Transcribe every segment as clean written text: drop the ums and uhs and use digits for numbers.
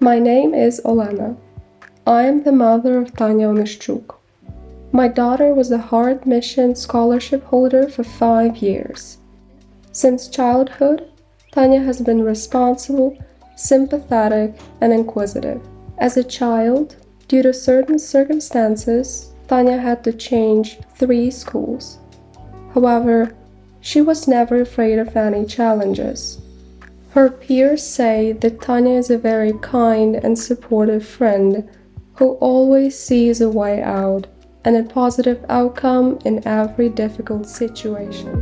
My name is Olena. I am the mother of Tanya Onishchuk. My daughter was a Heart Mission scholarship holder for 5 years. Since childhood, Tanya has been responsible, sympathetic, and inquisitive. As a child, due to certain circumstances, Tanya had to change 3 schools. However, she was never afraid of any challenges. Her peers say that Tanya is a very kind and supportive friend who always sees a way out and a positive outcome in every difficult situation.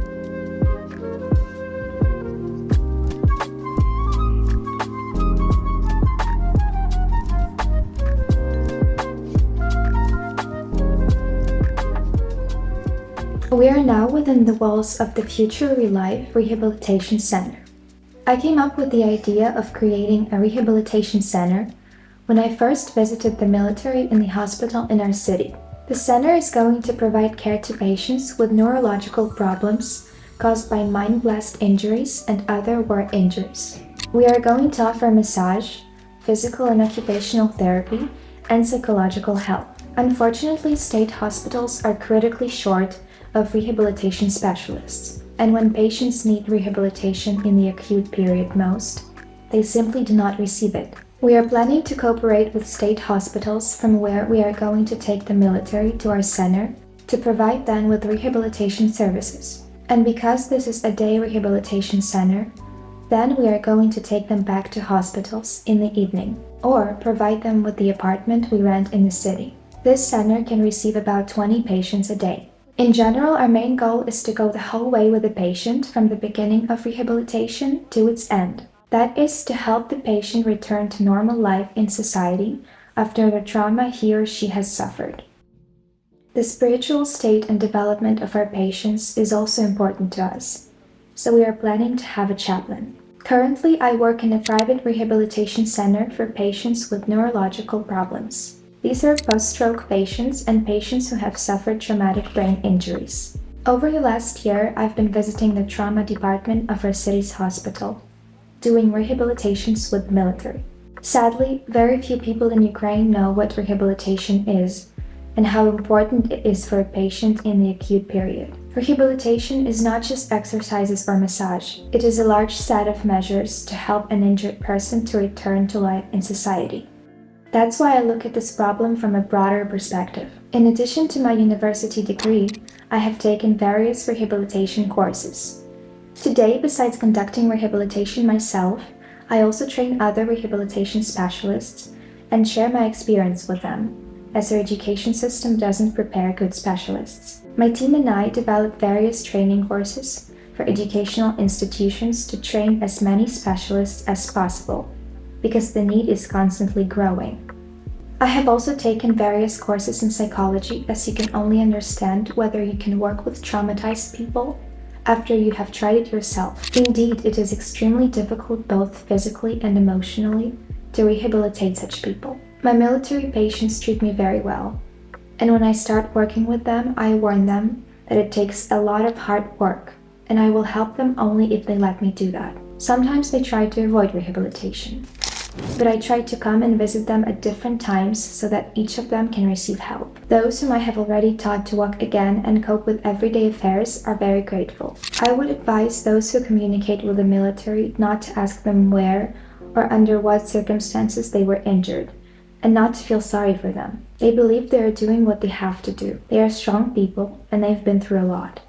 We are now within the walls of the Future Relive Rehabilitation Center. I came up with the idea of creating a rehabilitation center when I first visited the military in the hospital in our city. The center is going to provide care to patients with neurological problems caused by mine blast injuries and other war injuries. We are going to offer massage, physical and occupational therapy, and psychological help. Unfortunately, state hospitals are critically short of rehabilitation specialists, and when patients need rehabilitation in the acute period most, they simply do not receive it. We are planning to cooperate with state hospitals from where we are going to take the military to our center to provide them with rehabilitation services. And because this is a day rehabilitation center, then we are going to take them back to hospitals in the evening or provide them with the apartment we rent in the city. This center can receive about 20 patients a day. In general, our main goal is to go the whole way with the patient from the beginning of rehabilitation to its end. That is to help the patient return to normal life in society after the trauma he or she has suffered. The spiritual state and development of our patients is also important to us, so we are planning to have a chaplain. Currently, I work in a private rehabilitation center for patients with neurological problems. These are post-stroke patients and patients who have suffered traumatic brain injuries. Over the last year, I've been visiting the trauma department of our city's hospital, doing rehabilitations with military. Sadly, very few people in Ukraine know what rehabilitation is and how important it is for a patient in the acute period. Rehabilitation is not just exercises or massage. It is a large set of measures to help an injured person to return to life in society. That's why I look at this problem from a broader perspective. In addition to my university degree, I have taken various rehabilitation courses. Today, besides conducting rehabilitation myself, I also train other rehabilitation specialists and share my experience with them, as our education system doesn't prepare good specialists. My team and I develop various training courses for educational institutions to train as many specialists as possible, because the need is constantly growing. I have also taken various courses in psychology, as you can only understand whether you can work with traumatized people after you have tried it yourself. Indeed, it is extremely difficult both physically and emotionally to rehabilitate such people. My military patients treat me very well, and when I start working with them, I warn them that it takes a lot of hard work, and I will help them only if they let me do that. Sometimes they try to avoid rehabilitation, but I try to come and visit them at different times so that each of them can receive help. Those whom I have already taught to walk again and cope with everyday affairs are very grateful. I would advise those who communicate with the military not to ask them where or under what circumstances they were injured, and not to feel sorry for them. They believe they are doing what they have to do. They are strong people, and they've been through a lot.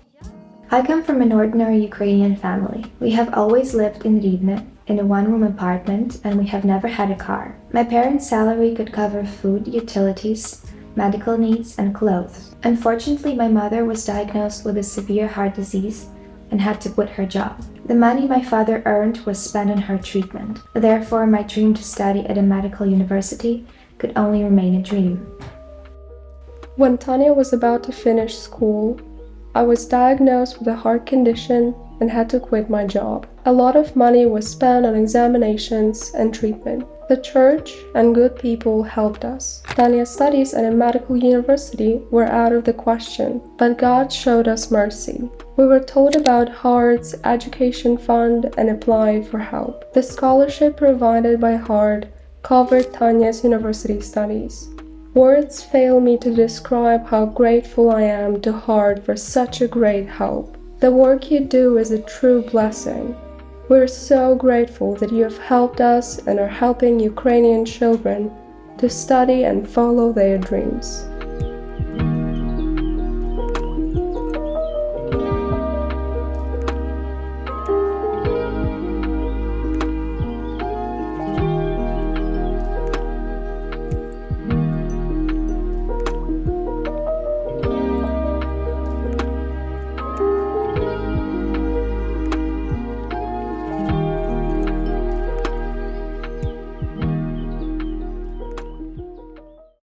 I come from an ordinary Ukrainian family. We have always lived in Rivne, in a one-room apartment, and we have never had a car. My parents' salary could cover food, utilities, medical needs, and clothes. Unfortunately, my mother was diagnosed with a severe heart disease and had to quit her job. The money my father earned was spent on her treatment. Therefore, my dream to study at a medical university could only remain a dream. When Tanya was about to finish school, I was diagnosed with a heart condition and had to quit my job. A lot of money was spent on examinations and treatment. The church and good people helped us. Tanya's studies at a medical university were out of the question, but God showed us mercy. We were told about Heart's education fund and applied for help. The scholarship provided by Heart covered Tanya's university studies. Words fail me to describe how grateful I am to Heart for such a great help. The work you do is a true blessing. We're so grateful that you have helped us and are helping Ukrainian children to study and follow their dreams.